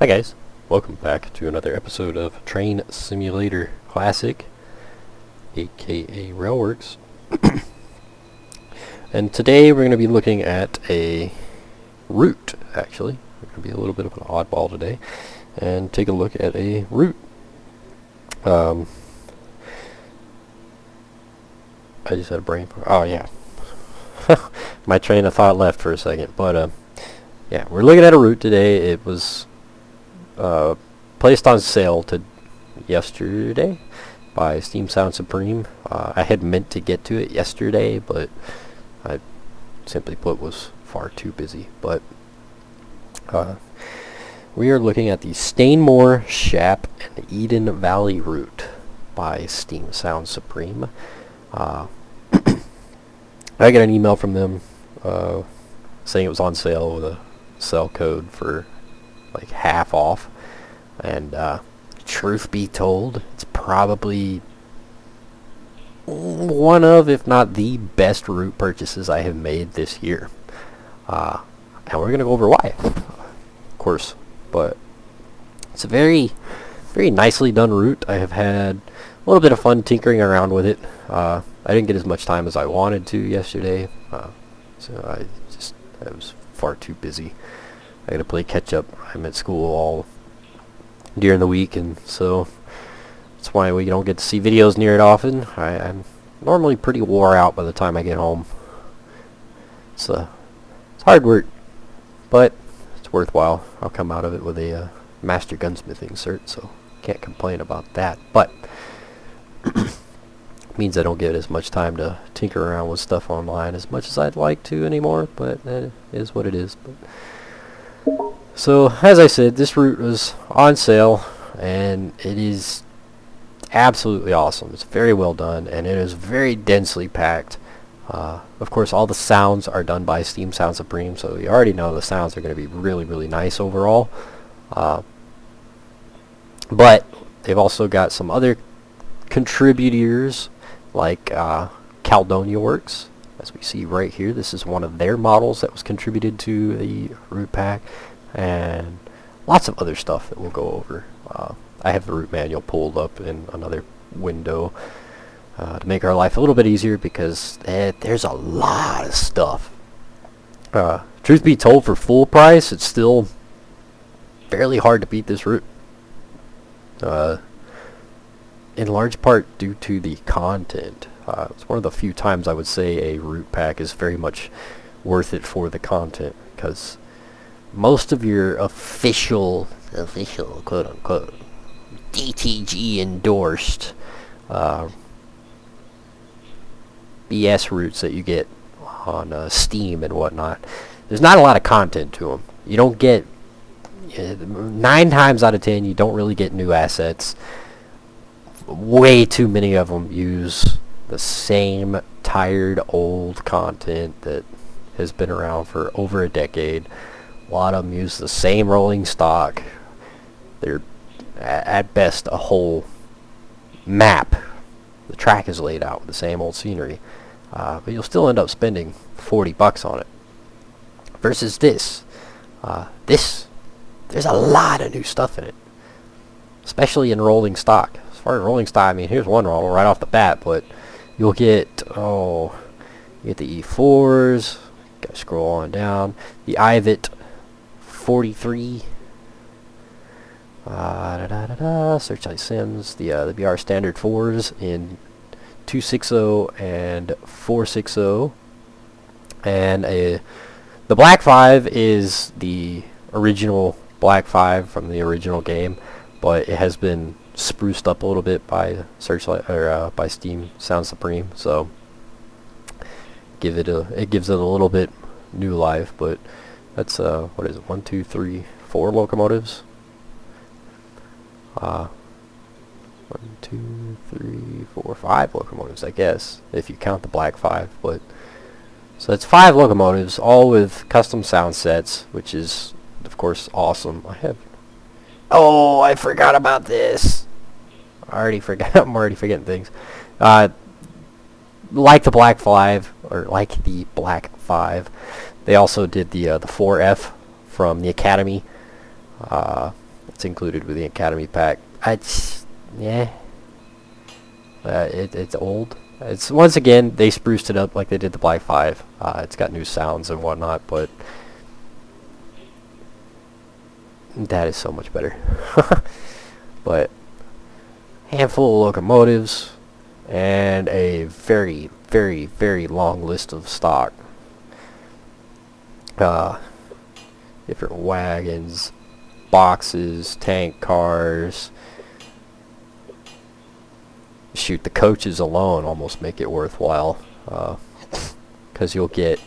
Hi guys, welcome back to another episode of Train Simulator Classic, aka Railworks. And today we're going to be looking at a route, actually. We're going to be a little bit of an oddball today, and take a look at a route. I just had a brain fart. Oh yeah. My train of thought left for a second, but yeah, we're looking at a route today. It was placed on sale yesterday by Steam Sound Supreme. I had meant to get to it yesterday, but I simply put was far too busy. But we are looking at the Stainmore, Shap, and Eden Valley route by Steam Sound Supreme. I got an email from them saying it was on sale with a sell code for like half off, and truth be told, it's probably one of, if not the best route purchases I have made this year. And we're gonna go over why, of course. But it's a very nicely done route. I have had a little bit of fun tinkering around with it. I didn't get as much time as I wanted to yesterday, so I was far too busy. I gotta play catch up. I'm at school all during the week, and so that's why we don't get to see videos near it often. I'm normally pretty wore out by the time I get home. It's hard work, but it's worthwhile. I'll come out of it with a master gunsmithing cert, so can't complain about that. But means I don't get as much time to tinker around with stuff online as much as I'd like to anymore, but that is what it is. So, as I said, this route was on sale, and it is absolutely awesome. It's very well done, and it is very densely packed. Of course, all the sounds are done by Steam Sound Supreme, so you already know the sounds are going to be really nice overall. But they've also got some other contributors, like Caledonia Works, as we see right here. This is one of their models that was contributed to the route pack, and lots of other stuff that we'll go over. I have the route manual pulled up in another window to make our life a little bit easier, because there's a lot of stuff. Truth be told, for full price, it's still fairly hard to beat this route. In large part due to the content. It's one of the few times I would say a route pack is very much worth it for the content, because most of your official quote unquote DTG endorsed BS routes that you get on Steam and whatnot, there's not a lot of content to them. You don't get 9 times out of 10 you don't really get new assets. Way too many of them use the same tired old content that has been around for over a decade. A lot of them use the same rolling stock. They're at best a whole map. The track is laid out with the same old scenery, but you'll still end up spending $40 on it. Versus this, there's a lot of new stuff in it, especially in rolling stock. As far as rolling stock, I mean, here's one model right off the bat, but you'll get, you get the E4s, gotta scroll on down, the IVIT 43, Searchlight Sims, the BR Standard 4s in 260 and 460, and the Black 5 is the original Black 5 from the original game, but it has been spruced up a little bit by Searchlight, or by Steam Sound Supreme, so it gives it a little bit new life. But that's what is it, 1, 2, 3, 4 locomotives. 1, 2, 3, 4, 5 locomotives, I guess, if you count the Black 5. But so that's 5 locomotives, all with custom sound sets, which is of course awesome. I forgot about this. I already forgot. I'm already forgetting things. Like the Black 5, or like the Black 5, they also did the 4F from the Academy. It's included with the Academy pack. Yeah. It's old. It's, once again, they spruced it up like they did the Black 5. It's got new sounds and whatnot, but that is so much better. But handful of locomotives and a very, very, very long list of stock. Different wagons, boxes, tank cars. Shoot, the coaches alone almost make it worthwhile, because you'll get,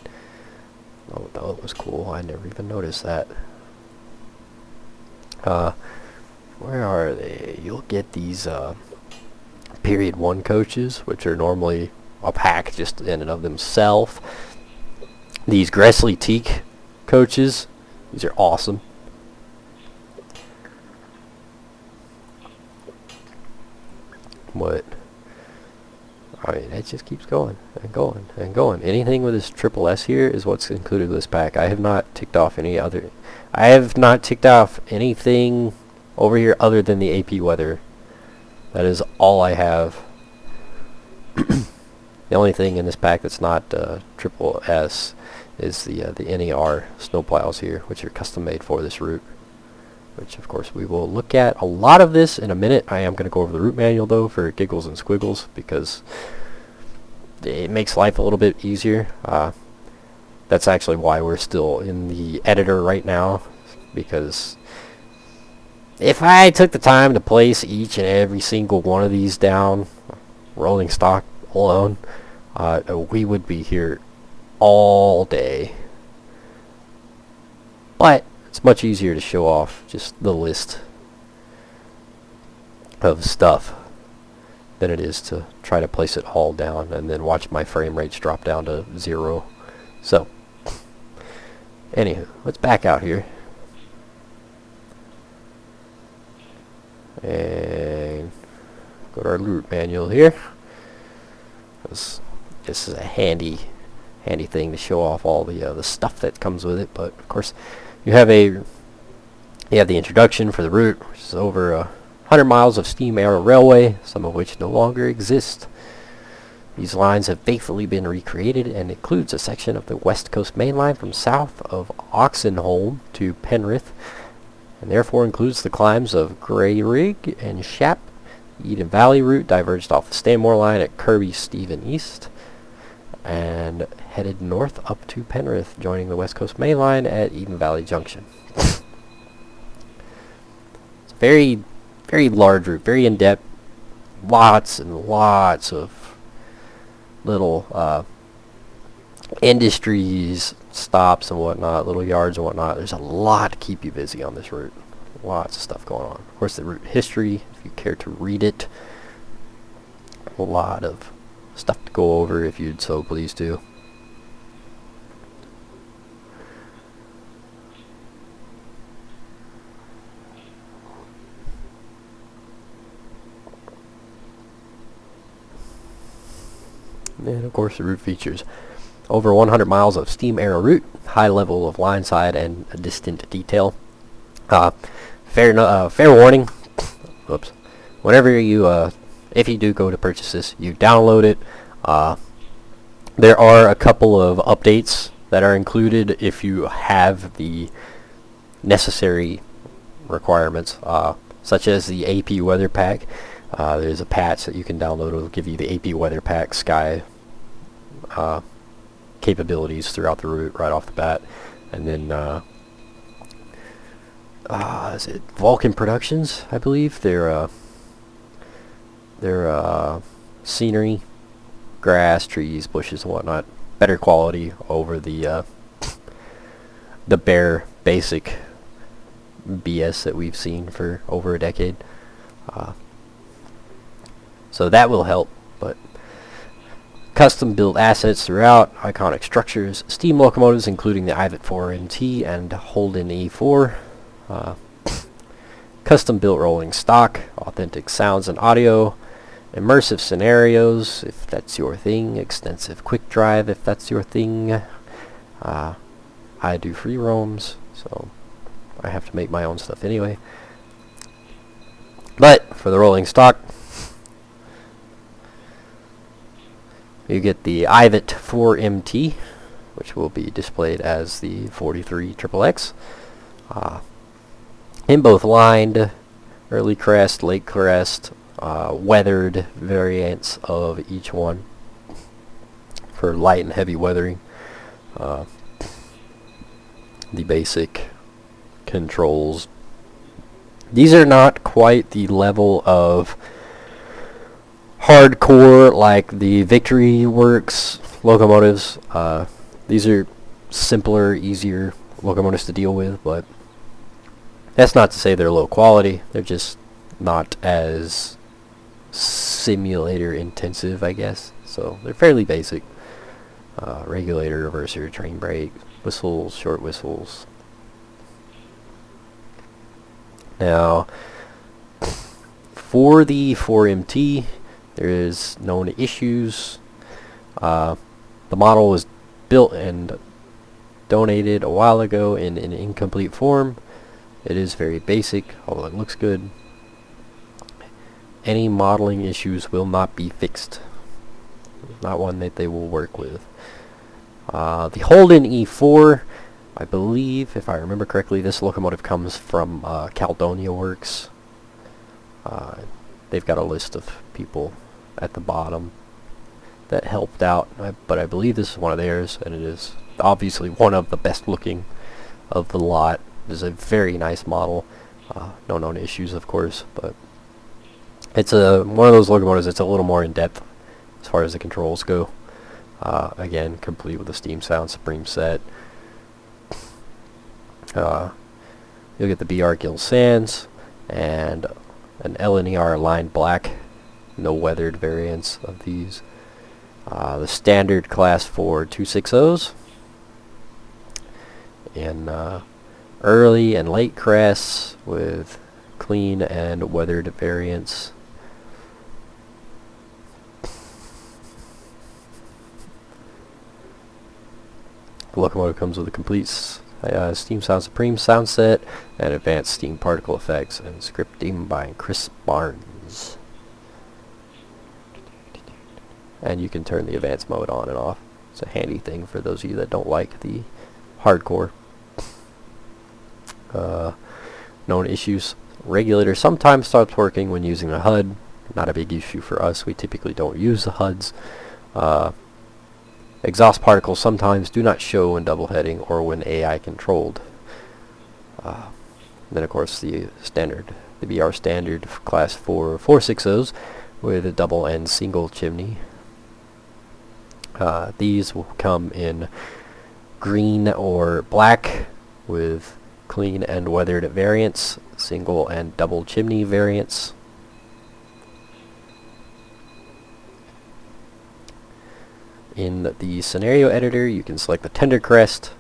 oh, that was cool, I never even noticed that. Where are they? You'll get these period 1 coaches, which are normally a pack just in and of themselves. These Gressley Teak coaches, these are awesome. What? I mean, it just keeps going and going and going. Anything with this triple S here is what's included with this pack. I have not ticked off any other. I have not ticked off anything over here other than the AP weather. That is all I have. The only thing in this pack that's not triple S is the NER snowplows here, which are custom made for this route. Which, of course, we will look at a lot of this in a minute. I am going to go over the route manual, though, for giggles and squiggles, because it makes life a little bit easier. That's actually why we're still in the editor right now, because if I took the time to place each and every single one of these down, rolling stock alone, we would be here all day. But it's much easier to show off just the list of stuff than it is to try to place it all down and then watch my frame rates drop down to 0. So, anywho, let's back out here. And go to our route manual here. This is a handy thing to show off all the stuff that comes with it, but of course you have the introduction for the route, which is over 100 miles of steam aero railway, some of which no longer exist. These lines have faithfully been recreated and includes a section of the West Coast Main Line from south of Oxenholme to Penrith, and therefore includes the climbs of Grey Rig and Shap. The Eden Valley route diverged off the Stainmore line at Kirby Stephen East and headed north up to Penrith, joining the West Coast Main Line at Eden Valley Junction. It's a very, very large route, very in-depth, lots and lots of little industries, stops and whatnot, little yards and whatnot. There's a lot to keep you busy on this route. Lots of stuff going on. Of course, the route history, if you care to read it, a lot of stuff to go over if you'd so please to. And of course the route features over 100 miles of steam aero route, high level of line side and a distant detail. Fair warning, whoops, whenever you if you do go to purchase this, you download it. There are a couple of updates that are included if you have the necessary requirements, such as the AP weather pack. There's a patch that you can download. It'll give you the AP weather pack sky capabilities throughout the route right off the bat. And then is it Vulcan Productions, I believe? Their scenery, grass, trees, bushes, and whatnot, better quality over the bare basic BS that we've seen for over a decade. So that will help. But custom built assets throughout, iconic structures, steam locomotives including the Ivet 4MT and Holden E4. Custom built rolling stock, authentic sounds and audio, immersive scenarios if that's your thing, extensive quick drive if that's your thing. I do free roams, so I have to make my own stuff anyway. But for the rolling stock, you get the Ivet 4MT, which will be displayed as the 43 XXX. In both lined, early crest, late crest, weathered variants of each one for light and heavy weathering. The basic controls. These are not quite the level of hardcore like the Victory Works locomotives. These are simpler, easier locomotives to deal with, but that's not to say they're low quality. They're just not as simulator intensive, I guess. So they're fairly basic. Regulator, reverser, train brake, whistles, short whistles. Now, for the 4MT, there is known issues. The model was built and donated a while ago in an incomplete form. It is very basic, although it looks good. Any modeling issues will not be fixed. Not one that they will work with. The Holden E4, I believe, if I remember correctly, this locomotive comes from Caledonia Works. They've got a list of people at the bottom that helped out, but I believe this is one of theirs, and it is obviously one of the best looking of the lot. It is a very nice model. No known issues, of course, but it's one of those locomotives that's a little more in depth as far as the controls go. Again, complete with a Steam Sound Supreme set. You'll get the BR Gill Sands and an LNER lined black. No weathered variants of these. The standard class 4 260s. In early and late crests with clean and weathered variants. The locomotive comes with a complete Steam Sound Supreme sound set and advanced steam particle effects and scripting by Chris Barnes. And you can turn the advanced mode on and off. It's a handy thing for those of you that don't like the hardcore. Known issues. Regulator sometimes stops working when using a HUD. Not a big issue for us. We typically don't use the HUDs. Exhaust particles sometimes do not show when double heading or when AI controlled. Then of course the BR standard class 4 460s with a double and single chimney. These will come in green or black with clean and weathered variants, single and double chimney variants. In the scenario editor, you can select the tender crest,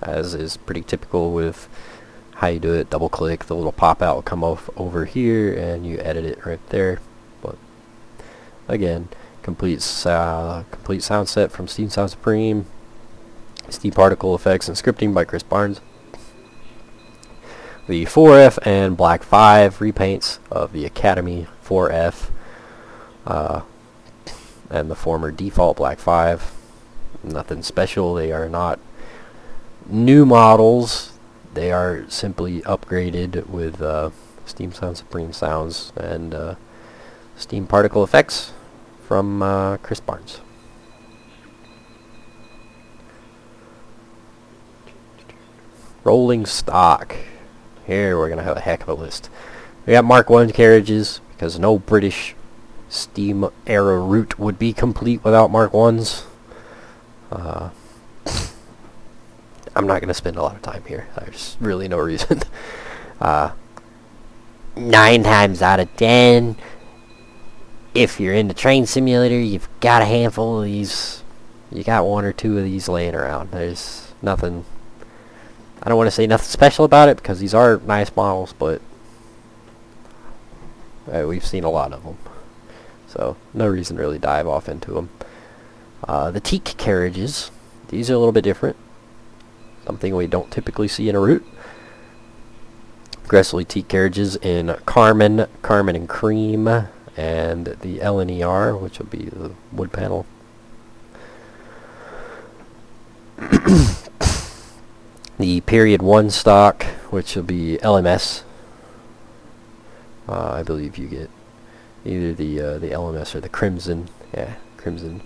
as is pretty typical with how you do it. Double click, the little pop out will come off over here, and you edit it right there. But again, complete sound set from Steam Sound Supreme, steam particle effects and scripting by Chris Barnes. The 4F and Black 5 repaints of the Academy 4F. And the former default Black 5. Nothing special. They are not new models. They are simply upgraded with Steam Sound Supreme sounds and steam particle effects from Chris Barnes. Rolling stock. Here we're going to have a heck of a list. We got Mark 1 carriages, because no British steam era route would be complete without Mark 1s. I'm not going to spend a lot of time here. There's really no reason. 9 times out of 10, if you're into Train Simulator, you've got a handful of these. You got 1 or 2 of these laying around. There's nothing, I don't want to say nothing special about it, because these are nice models, but we've seen a lot of them. So, no reason to really dive off into them. The teak carriages, these are a little bit different. Something we don't typically see in a route. Gressel teak carriages in Carmen, Carmen and Cream, and the LNER, which will be the wood panel. The period 1 stock, which will be LMS. I believe you get either the LMS or the Crimson. Yeah, Crimson.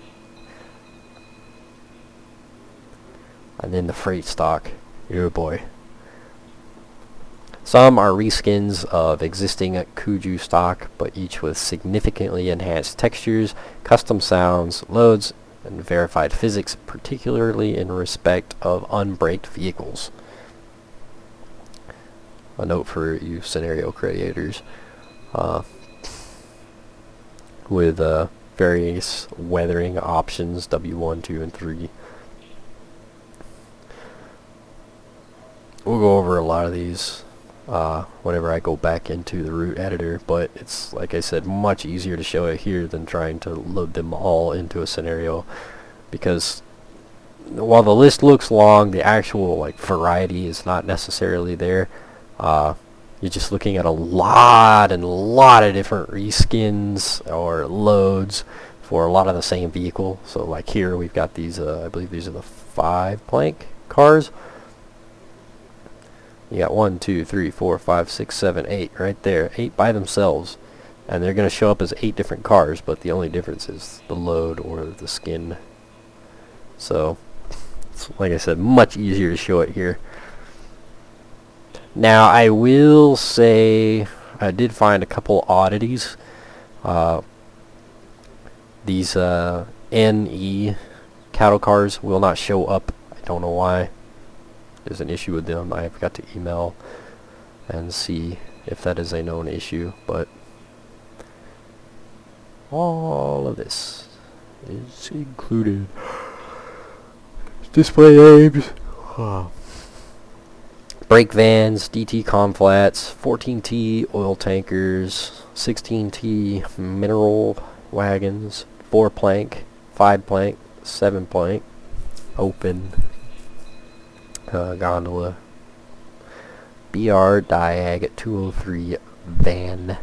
And then the freight stock. Oh boy. Some are reskins of existing Kuju stock, but each with significantly enhanced textures, custom sounds, loads, and verified physics, particularly in respect of unbraked vehicles. A note for you scenario creators. With various weathering options, W1, 2, and 3. We'll go over a lot of these whenever I go back into the route editor, but it's, like I said, much easier to show it here than trying to load them all into a scenario, because while the list looks long, the actual variety is not necessarily there. You're just looking at a lot of different reskins or loads for a lot of the same vehicle. So like here we've got these, I believe these are the 5 plank cars. You got 1, 2, 3, 4, 5, 6, 7, 8 right there. 8 by themselves. And they're going to show up as 8 different cars, but the only difference is the load or the skin. So, it's, like I said, much easier to show it here. Now, I will say I did find a couple oddities. These NE cattle cars will not show up. I don't know why. There's an issue with them. I forgot to email and see if that is a known issue, but all of this is included. Display aims, brake vans, DT conflats, 14T oil tankers, 16T mineral wagons, 4 plank, 5 plank, 7 plank, open gondola, BR Diag 203 van,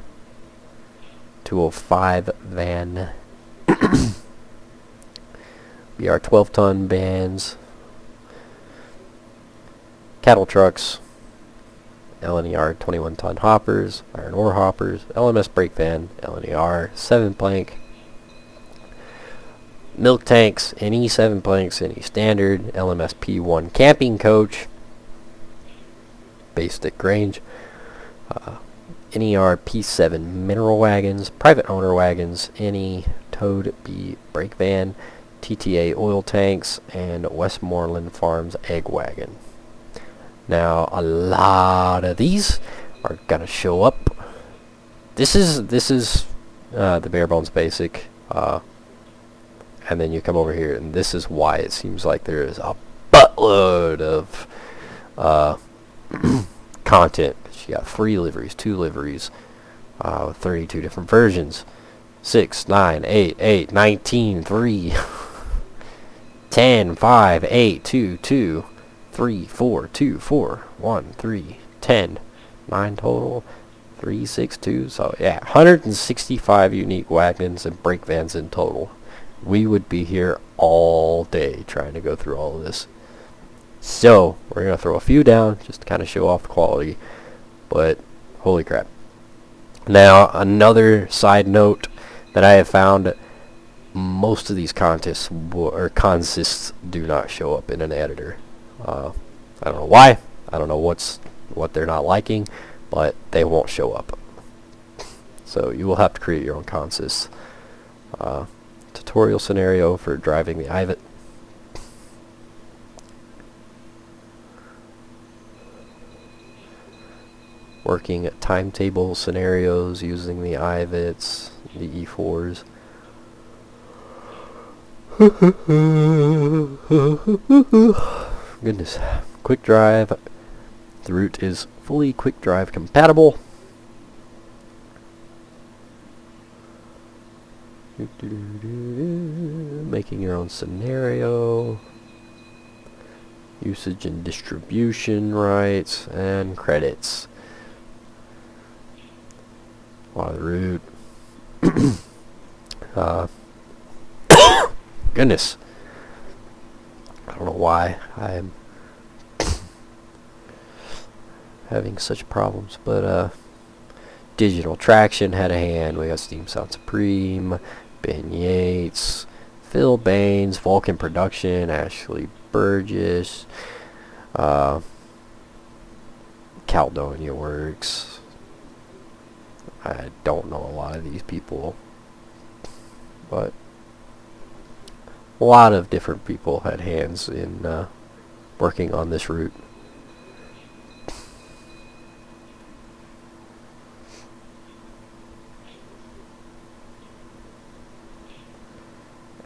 205 van, BR 12-ton vans, cattle trucks, LNER 21-ton hoppers, iron ore hoppers, LMS brake van, LNER 7 plank, milk tanks, NE 7 planks, NE standard, LMS P1 camping coach, base stick range, NER P7 mineral wagons, private owner wagons, NE towed B brake van, TTA oil tanks, and Westmoreland Farms egg wagon. Now a lot of these are gonna show up. This is the bare bones basic. And then you come over here, and this is why it seems like there is a buttload of content. You got 3 liveries, 2 liveries, 32 different versions. 6, 9, 8, 8, 19, 3, 10, 5, 8, 2, 2, 3, 4, 2, 4, 1, 3, 10, 9 total, 3, 6, 2. So yeah, 165 unique wagons and brake vans in total. We would be here all day trying to go through all of this. So we're going to throw a few down just to kind of show off the quality. But holy crap. Now another side note that I have found, most of these consists do not show up in an editor. I don't know why. I don't know what they're not liking, but they won't show up. So you will have to create your own consists. Tutorial scenario for driving the Ivet. Working at timetable scenarios using the Ivets, the E4s. Goodness. Quick drive. The route is fully quick drive compatible. Making your own scenario. Usage and distribution rights and credits. A lot of the root. Goodness. I don't know why I'm having such problems, but Digital Traction had a hand. We got Steam Sound Supreme, Ben Yates, Phil Baines, Vulcan Production, Ashley Burgess, Caledonia Works. I don't know a lot of these people, but a lot of different people had hands in working on this route.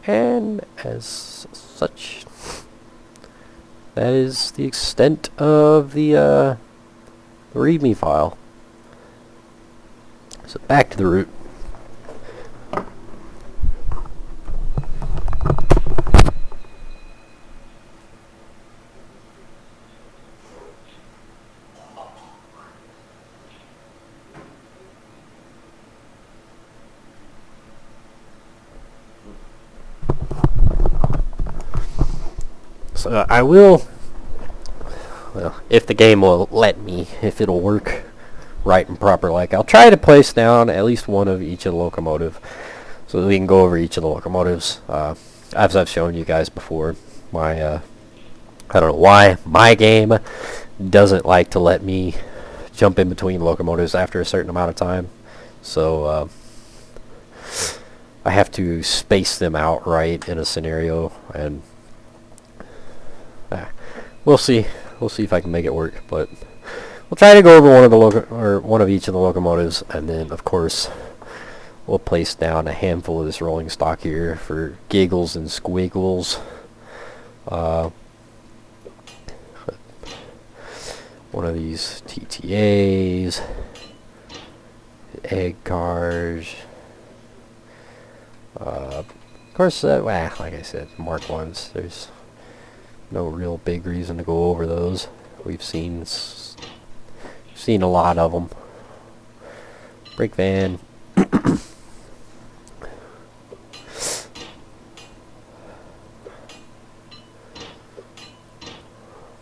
And as such, that is the extent of the README file. So back to the root. So I will, well, if the game will let me, if it'll work right and proper, like I'll try to place down at least one of each of the locomotive, so that we can go over each of the locomotives. As I've shown you guys before, my I don't know why my game doesn't like to let me jump in between locomotives after a certain amount of time, so I have to space them out right in a scenario, and we'll see. We'll see if I can make it work, but we'll try to go over one of each of the locomotives, and then of course we'll place down a handful of this rolling stock here for giggles and squiggles. One of these TTAs, egg cars. Of course, like I said, Mark 1s. There's no real big reason to go over those. We've seen a lot of them. Brake van.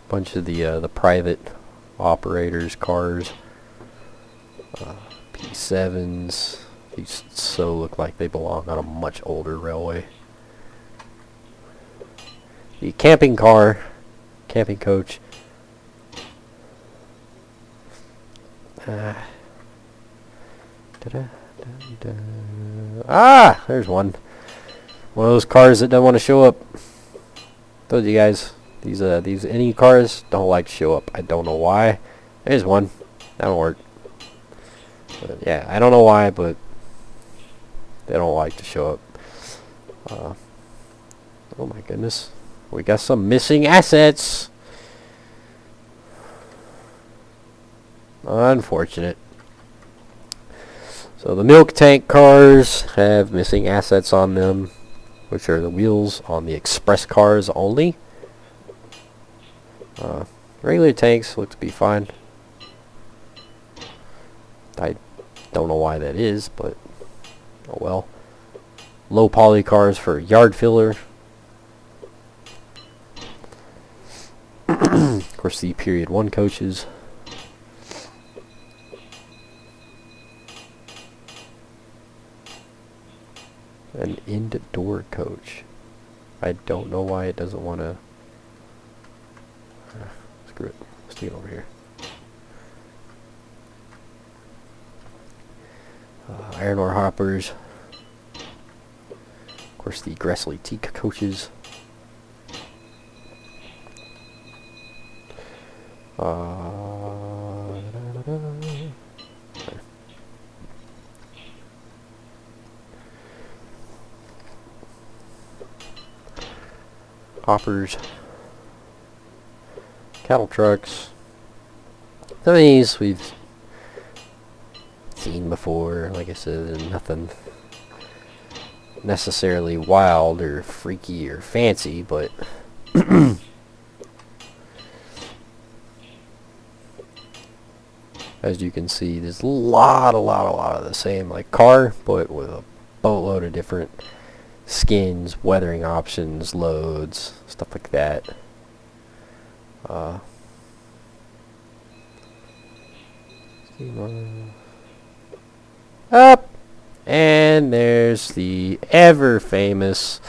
Bunch of the private operators cars. P7s. These so look like they belong on a much older railway. The camping car, camping coach. There's one. One of those cars that doesn't want to show up. Told you guys, these any cars don't like to show up. I don't know why. There's one. That don't work. But yeah, I don't know why, but they don't like to show up. Oh my goodness. We got some missing assets. Unfortunate. So the milk tank cars have missing assets on them, which are the wheels on the express cars only. Regular tanks look to be fine. I don't know why that is, but oh well. Low poly cars for yard filler. Of course, the period 1 coaches. An indoor coach. I don't know why it doesn't want to. Screw it. Let's do it over here. Iron ore hoppers. Of course, the Gressley teak coaches. Hoppers, cattle trucks. Some of these we've seen before. Like I said, nothing necessarily wild or freaky or fancy, but As you can see, there's a lot of the same like car, but with a boatload of different skins, weathering options, loads, stuff like that. Up, and there's the ever famous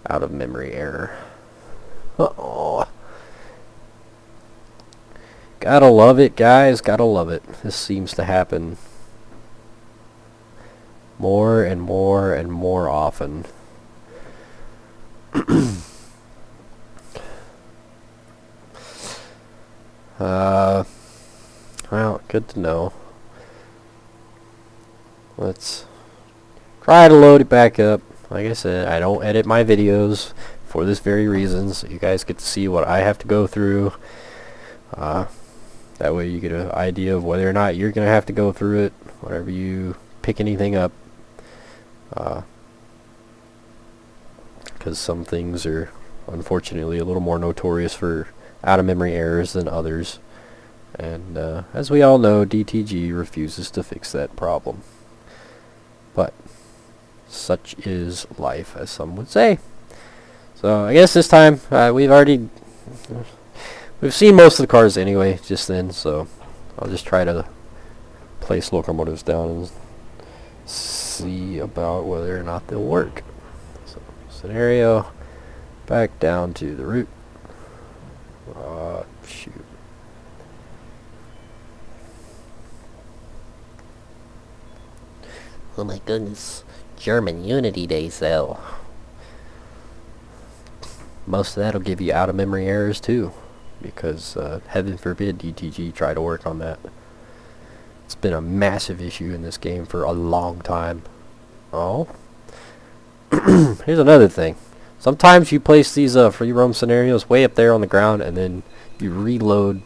out of memory error. Uh-oh. Gotta love it, guys. Gotta love it. This seems to happen more and more and more often. Well, good to know. Let's try to load it back up. Like I said, I don't edit my videos for this very reason, so you guys get to see what I have to go through. That way you get an idea of whether or not you're going to have to go through it whenever you pick anything up. Because some things are unfortunately a little more notorious for out-of-memory errors than others. And as we all know, DTG refuses to fix that problem. But such is life, as some would say. So I guess this time we've seen most of the cars anyway just then, so I'll just try to place locomotives down and see about whether or not they'll work. So scenario, back down to the route. Shoot. Oh my goodness. German Unity Day sale. Most of that'll give you out-of-memory errors too, because heaven forbid DTG try to work on that. It's been a massive issue in this game for a long time. Oh. Here's another thing. Sometimes you place these free roam scenarios way up there on the ground, and then you reload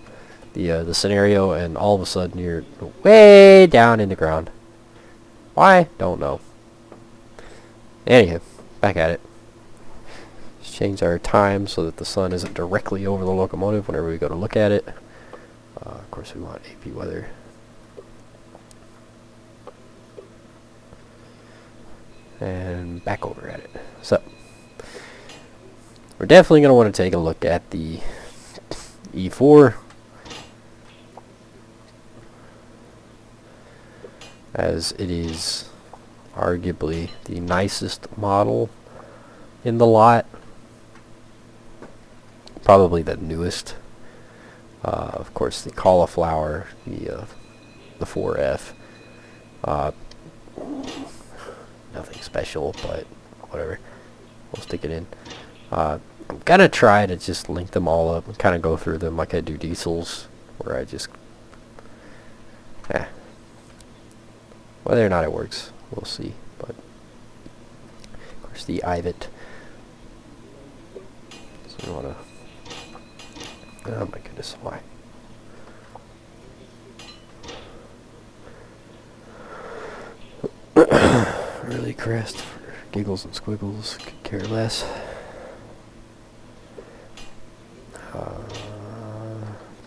the scenario, and all of a sudden you're way down in the ground. Why? Don't know. Anyhow, back at it. Let's change our time so that the sun isn't directly over the locomotive whenever we go to look at it. Of course, we want AP weather. And back over at it. So, we're definitely going to want to take a look at the E4. As it is arguably the nicest model in the lot. Probably the newest. Of course, the cauliflower, the 4F. Nothing special, but whatever. We'll stick it in. I'm gonna try to just link them all up and kind of go through them like I do diesels, where I just whether or not it works, we'll see. But of course, the Ivet. So we wanna. Oh my goodness, why? Really crest for giggles and squiggles. Could care less.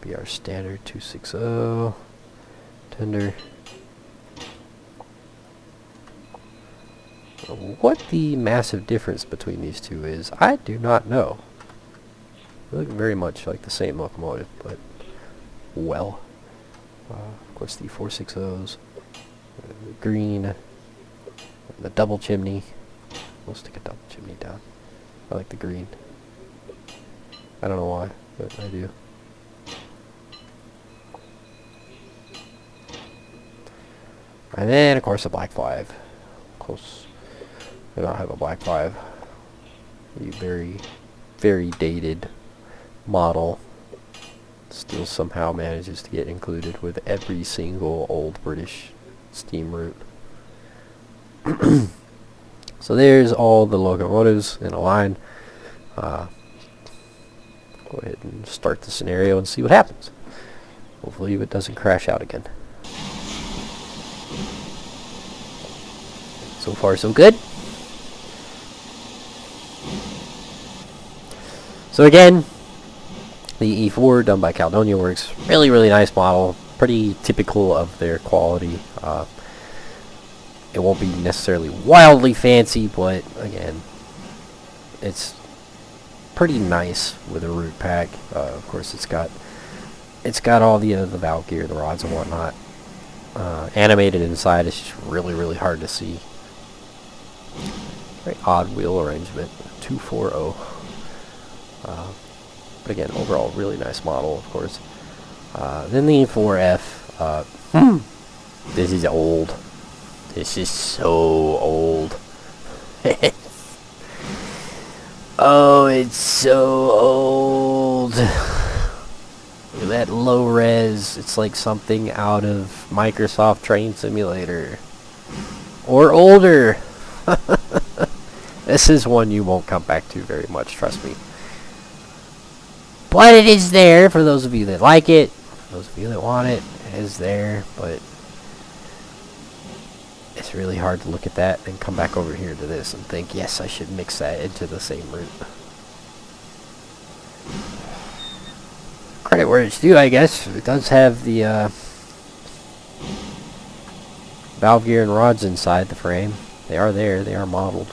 Be our standard 260 tender. What the massive difference between these two is, I do not know. They look very much like the same locomotive, but well. Of course, the 460s, the green, the double chimney. We'll stick a double chimney down. I like the green. I don't know why, but I do. And then, of course, a black 5. Close. I don't have a black 5. A very, very dated model. Still somehow manages to get included with every single old British steam route. So there's all the locomotives in a line. Go ahead and start the scenario and see what happens. Hopefully it doesn't crash out again. So far so good. So again, the E4 done by Caledonia Works. Really, really nice model. pretty typical of their quality. It won't be necessarily wildly fancy, but again, it's pretty nice with a root pack. Of course, it's got all the valve gear, the rods and whatnot. Animated inside is just really hard to see. Very odd wheel arrangement, 240. But again, overall, really nice model, of course. Then the 4F. This is old. This is so old. Oh, it's so old. Look at that low res. It's like something out of Microsoft Train Simulator. Or older. This is one you won't come back to very much, trust me. But it is there for those of you that like it. For those of you that want it, it is there. But it's really hard to look at that and come back over here to this and think, yes, I should mix that into the same route. Credit where it's due, I guess. It does have the valve gear and rods inside the frame. They are there. They are modeled.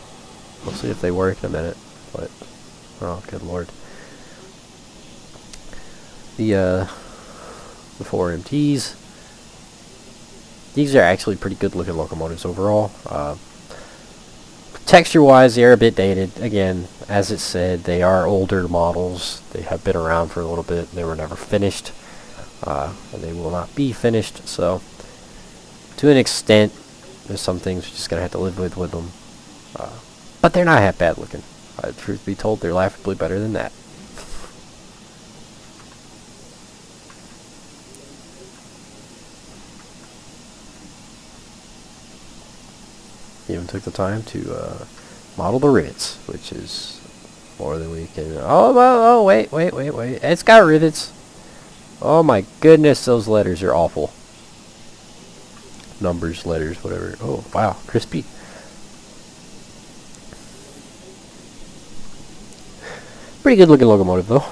We'll see if they work in a minute. But, oh, good lord. The 4 MTs. These are actually pretty good looking locomotives overall. Texture-wise, they are a bit dated. Again, as it said, they are older models. They have been around for a little bit. They were never finished. And they will not be finished. So, to an extent, there's some things we're just going to have to live with them. But they're not that bad looking. Truth be told, they're laughably better than that. Even took the time to model the rivets, which is more than we can. Oh, wait. It's got rivets. Oh my goodness, those letters are awful. Numbers, letters, whatever. Oh, wow, crispy. Pretty good looking locomotive though.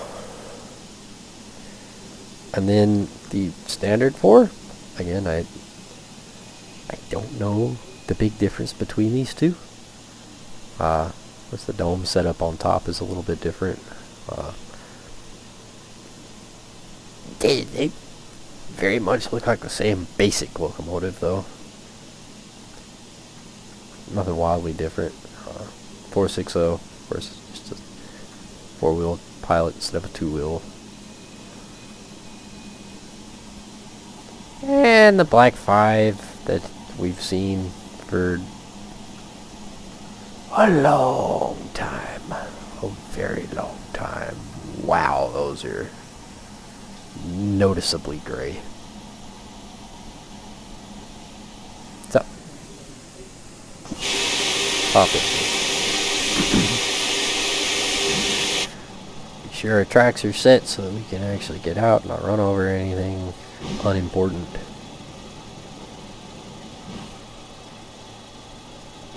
And then the standard 4. Again, I don't know the big difference between these two. What's the dome setup on top is a little bit different. They very much look like the same basic locomotive though. Nothing wildly different. 460, of course, just a 4-wheel pilot instead of a 2-wheel. And the Black 5 that we've seen for a long time. A very long time. Wow, those are noticeably gray. What's up? Pop it. Be sure our tracks are set so that we can actually get out and not run over anything unimportant.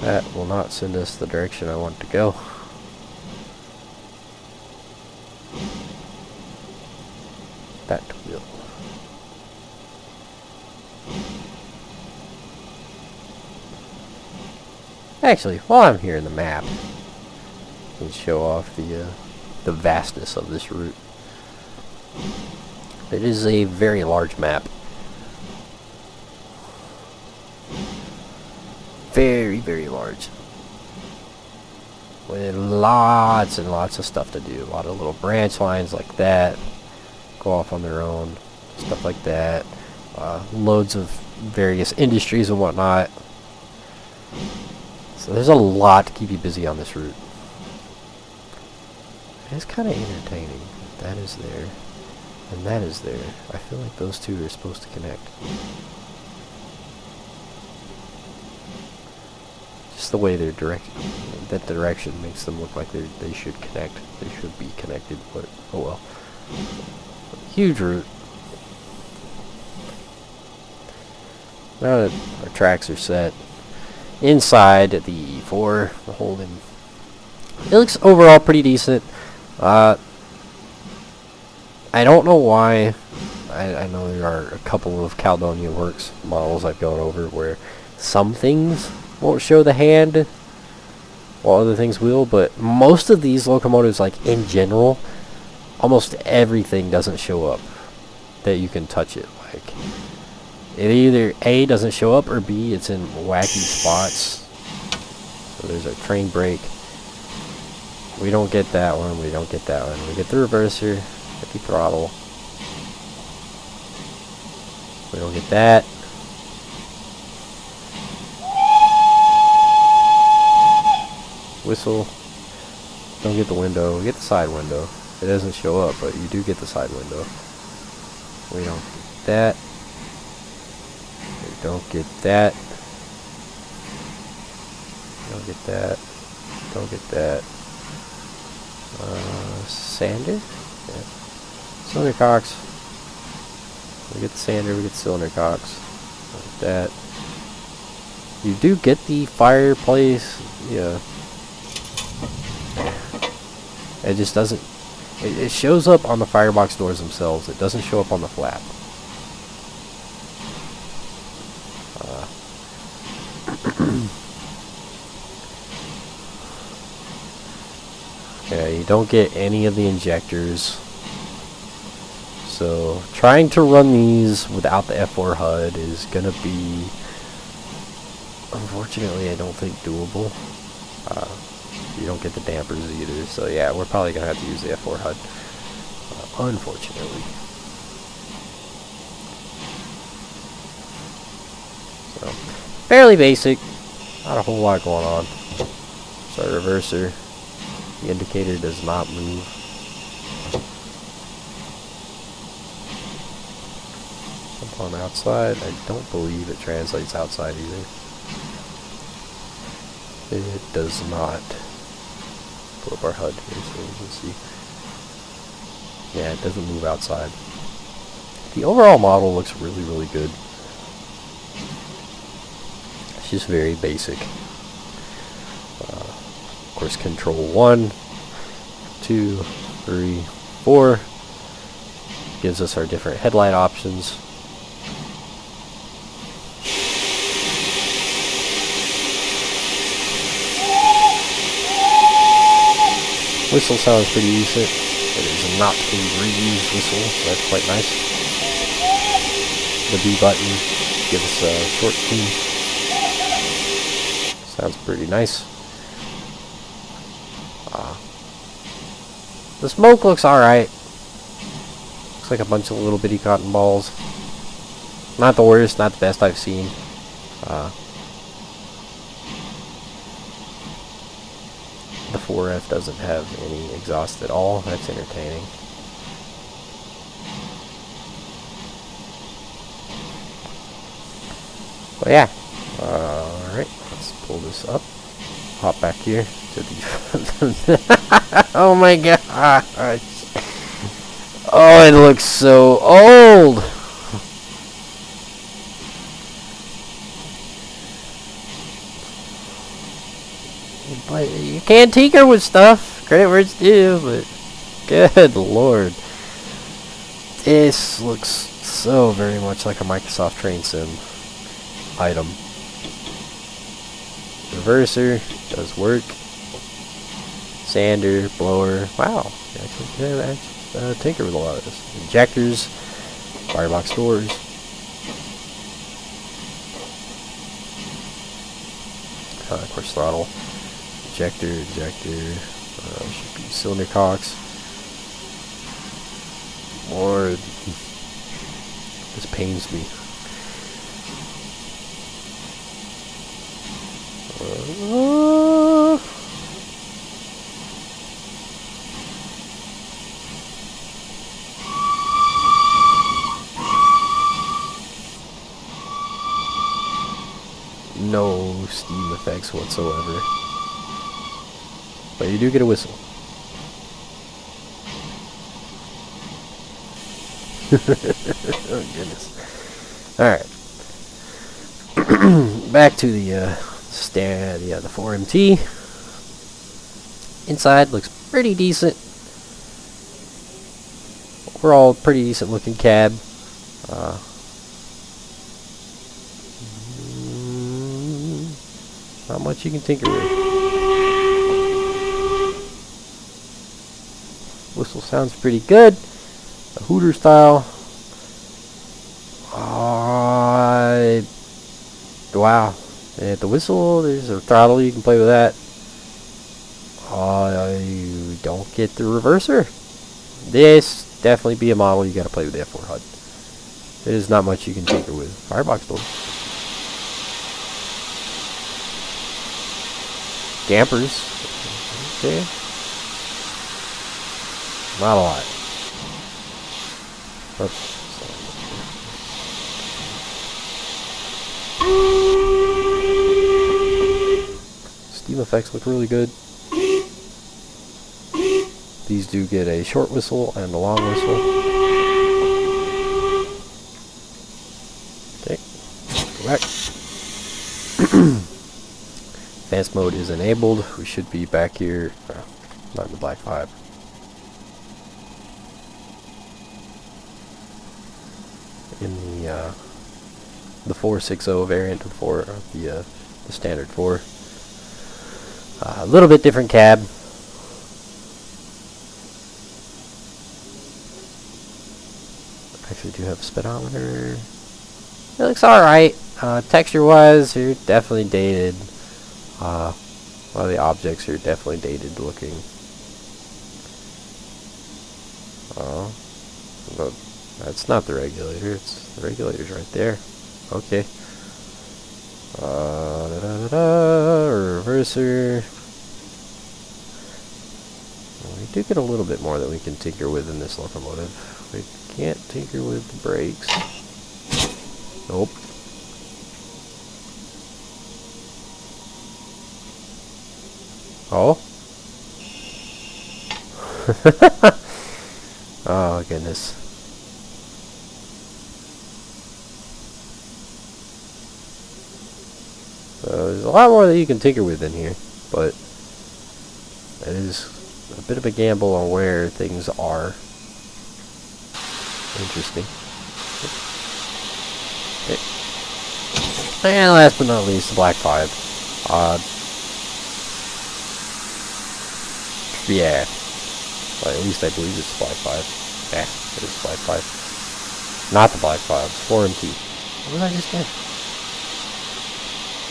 That will not send us the direction I want to go. That will. Actually, while I'm here in the map, let's show off the vastness of this route. It is a very large map. Very, very large. With lots and lots of stuff to do. A lot of little branch lines like that. Go off on their own. Stuff like that. Loads of various industries and whatnot. So there's a lot to keep you busy on this route. It's kind of entertaining. That is there. And that is there. I feel like those two are supposed to connect. Just the way they're directed. That direction makes them look like they should connect. They should be connected, but oh well. Huge route. Now that our tracks are set, inside the E4, the Holden, it looks overall pretty decent. I don't know why I know there are a couple of Caledonia Works models I've gone over where some things won't show the hand while other things will, but most of these locomotives, like in general, almost everything doesn't show up that you can touch it. Like, it either A, doesn't show up, or B, it's in wacky spots. So there's our train brake. We don't get that one, we don't get that one. We get the reverser, get the throttle. We don't get that. Whistle. Don't get the window. We get the side window. It doesn't show up, but you do get the side window. We don't get that. We don't get that. Don't get that. Don't get that. Sander? Yeah. Cylinder cocks. We get the sander, we get the cylinder cocks. Like that. You do get the fireplace. Yeah. It just doesn't. It shows up on the firebox doors themselves. It doesn't show up on the flap. Yeah, you don't get any of the injectors. So trying to run these without the F4 HUD is gonna be, unfortunately, I don't think doable. You don't get the dampers either, so yeah, we're probably gonna have to use the F4 HUD, unfortunately. So fairly basic, not a whole lot going on. So our reverser, the indicator does not move. Jump on outside. I don't believe it translates outside either. It does not. Pull up our HUD here so you can see. Yeah, it doesn't move outside. The overall model looks really, really good. It's just very basic. Of course, control 1, 2, 3, 4 gives us our different headlight options. Whistle sounds pretty decent. It is not a reused whistle, so that's quite nice. The B button gives us a short key. Sounds pretty nice. The smoke looks alright. Looks like a bunch of little bitty cotton balls. Not the worst, not the best I've seen. The 4F doesn't have any exhaust at all. That's entertaining. But yeah. Alright, let's pull this up. Hop back here to the oh my gosh. Oh, it looks so old. But you can tinker with stuff. Credit where it's due, but good lord. This looks so very much like a Microsoft Train Sim item. Reverser does work. Sander, blower. Wow. You actually can tinker with a lot of this. Injectors, firebox doors. Of course, throttle. Ejector, should be cylinder cocks. Lord, this pains me. No steam effects whatsoever. But you do get a whistle. Oh goodness. Alright. Back to the the 4MT. Inside looks pretty decent. Overall, pretty decent looking cab. Uh, Not much you can tinker with. Whistle sounds pretty good. A Hooter style. Wow. And the whistle, there's a throttle, you can play with that. You don't get the reverser. This definitely be a model you gotta play with the F4 HUD. There's not much you can tinker with. Firebox door. Dampers. Okay. Not a lot. Oops. Steam effects look really good. These do get a short whistle and a long whistle. Okay, go back. Advanced mode is enabled. We should be back here. Not in the Black 5. In the 460 variant of the standard 4. A little bit different cab. Actually, do have a speedometer. It looks alright. Texture-wise, you're definitely dated. A lot of the objects are definitely dated looking. But that's not the regulator. It's the regulator's right there. Okay. Reverser. We do get a little bit more that we can tinker with in this locomotive. We can't tinker with the brakes. Nope. Oh. Oh goodness. So there's a lot more that you can tinker with in here, but it is a bit of a gamble on where things are. Interesting. Okay. And last but not least, the Black 5. Yeah. Well, at least I believe it's the Black 5. Yeah, it is the Black 5. Not the Black 5. It's 4MT. What was I just doing?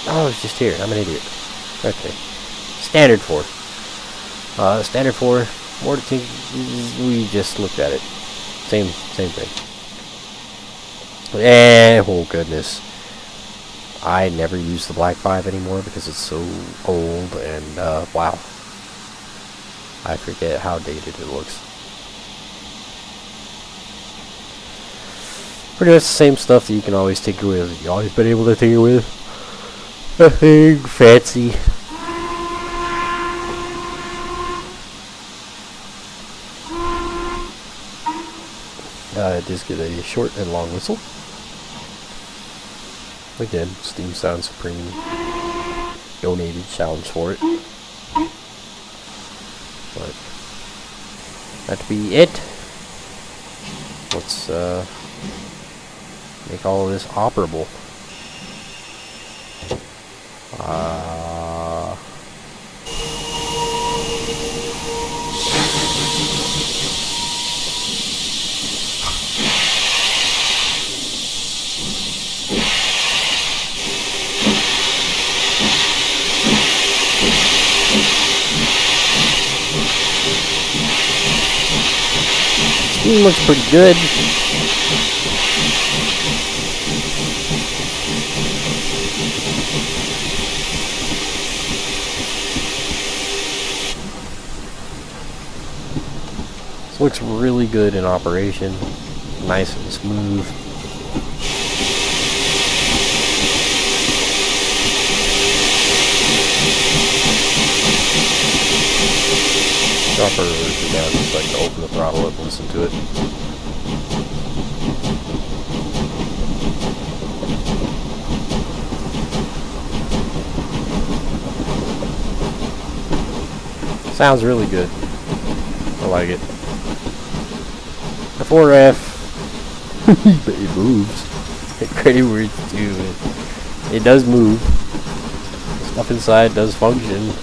Oh, it's just here. I'm an idiot. Okay. Standard 4. Standard 4. More to tinker. We just looked at it. Same thing. And, oh goodness. I never use the Black 5 anymore because it's so old and, wow. I forget how dated it looks. Pretty much the same stuff that you can always tinker with. You've always been able to tinker with. Nothing fancy. Just get a short and long whistle. Again, Steam Sound Supreme donated sounds for it. But that'd be it. Let's make all of this operable. Steam looks pretty good. This looks really good in operation. Nice and smooth. Drop our reverser down just so I can open the throttle up and listen to it. Sounds really good. I like it. The 4F But it moves. Credit where it's due. It does move. Stuff inside does function.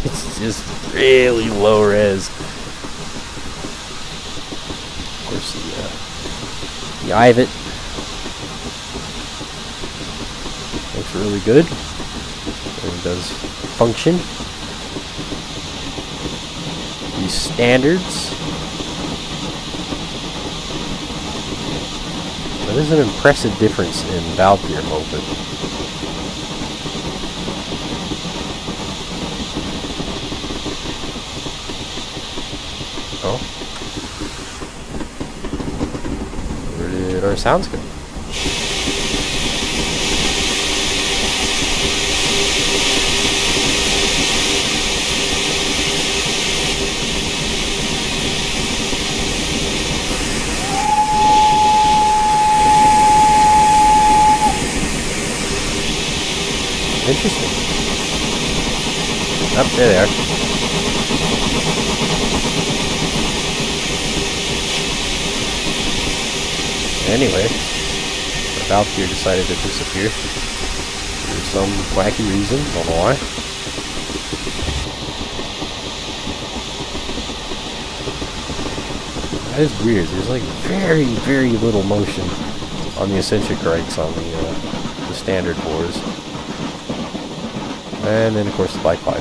It's just really low res. Of course, the eye of it looks really good. It does function. These standards. That is an impressive difference in valve gear movement. Oh. Where did our sounds go? Interesting. Up there they are. Anyway, the valve gear decided to disappear for some wacky reason. Don't know why. That is weird. There's like very, very little motion on the eccentric rights on the standard bores. And then, of course, the Black 5.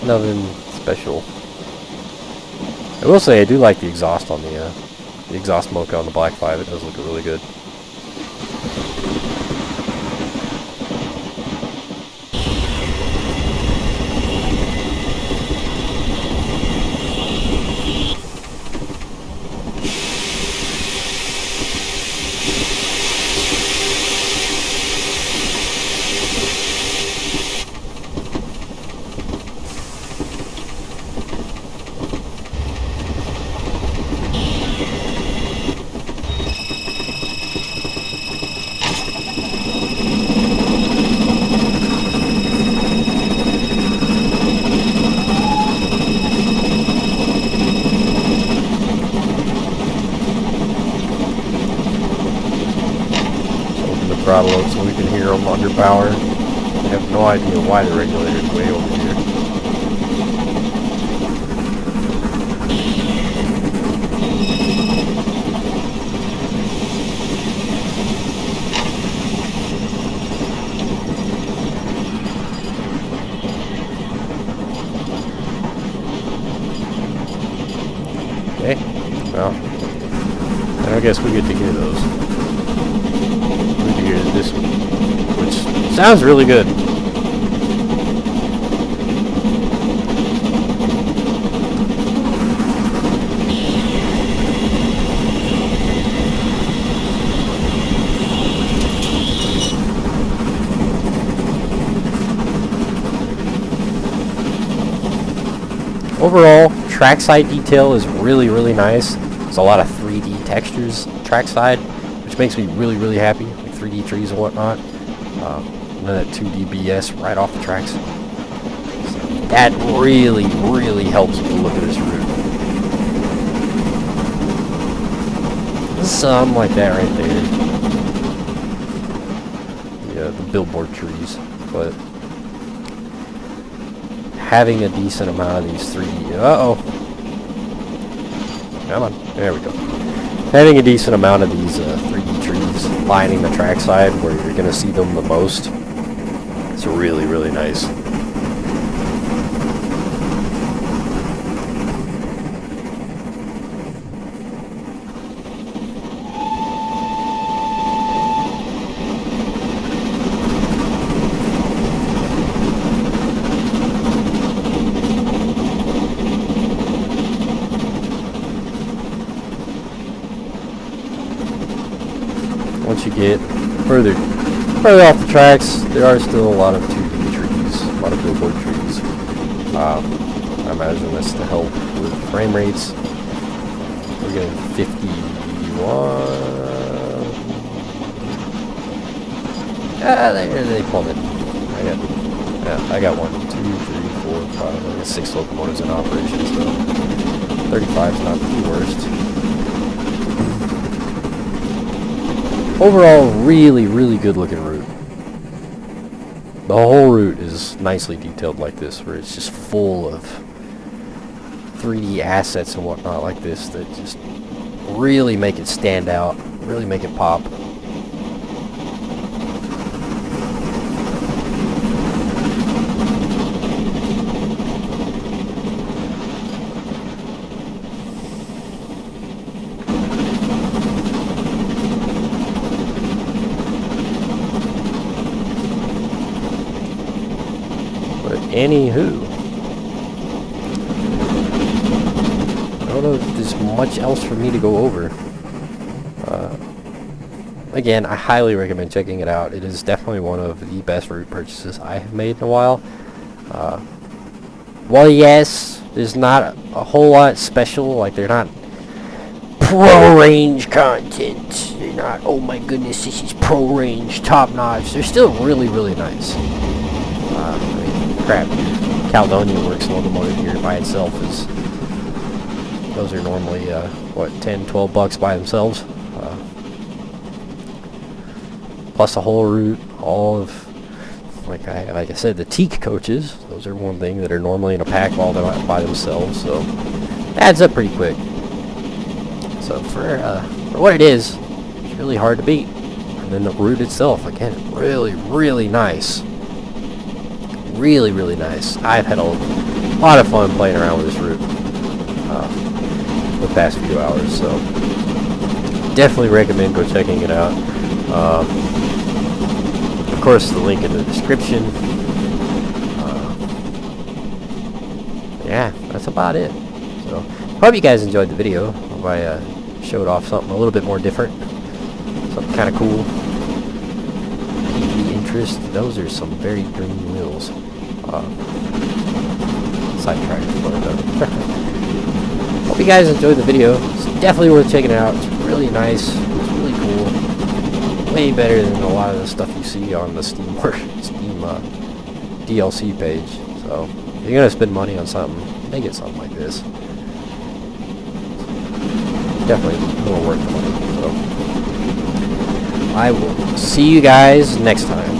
Nothing special. I will say I do like the exhaust on the exhaust mocha on the Black 5. It does look really good. Throttle up so we can hear them underpowered. I have no idea why the regulator's way over here. Okay, well, I guess we get to hear those. This one, which sounds really good. Overall, trackside detail is really, really nice. There's a lot of 3D textures trackside, which makes me really, really happy. 3D trees and whatnot. None of that 2D BS right off the tracks. So that really, really helps with the look of this route. Something like that right there. Yeah, the billboard trees. But having a decent amount of these 3D... Uh-oh. Come on. There we go. Having a decent amount of these 3D trees lining the trackside where you're going to see them the most, it's really, really nice. Once you get further off the tracks, there are still a lot of 2D trees, a lot of billboard trees. I imagine that's to help with frame rates. We're getting 51. There they plummet. I got 1, 2, 3, 4, 5. I got 6 locomotives in operation, so 35 is not the worst. overall, really, really good looking route. The whole route is nicely detailed like this, where it's just full of 3D assets and whatnot like this that just really make it stand out, really make it pop. But anywho, I don't know if there's much else for me to go over. Again, I highly recommend checking it out. It is definitely one of the best route purchases I have made in a while. Well, yes, there's not a whole lot special. Like, they're not pro range content. They're not, oh my goodness, this is pro range, top notch. They're still really, really nice. I mean, crap, Caledonia Works locomotive here by itself is, those are normally, what, 10, 12 bucks by themselves. Plus the whole route, all of, like I said, the teak coaches, those are one thing that are normally in a pack all by themselves, so it adds up pretty quick. So for what it is, it's really hard to beat. And then the route itself, again, really, really nice. Really, really nice. I've had a lot of fun playing around with this route the past few hours, so definitely recommend go checking it out. Of course, the link in the description. Yeah, that's about it. So, hope you guys enjoyed the video. Hope I showed off something a little bit more different, something kind of cool. PV interest. Those are some very green wheels. Sidetracked. Hope you guys enjoyed the video. It's definitely worth checking out. It's really nice. It's really cool. Way better than a lot of the stuff you see on the Stainmore DLC page. So, if you're gonna spend money on something, make it something like this. Definitely more worth the money. So, I will see you guys next time.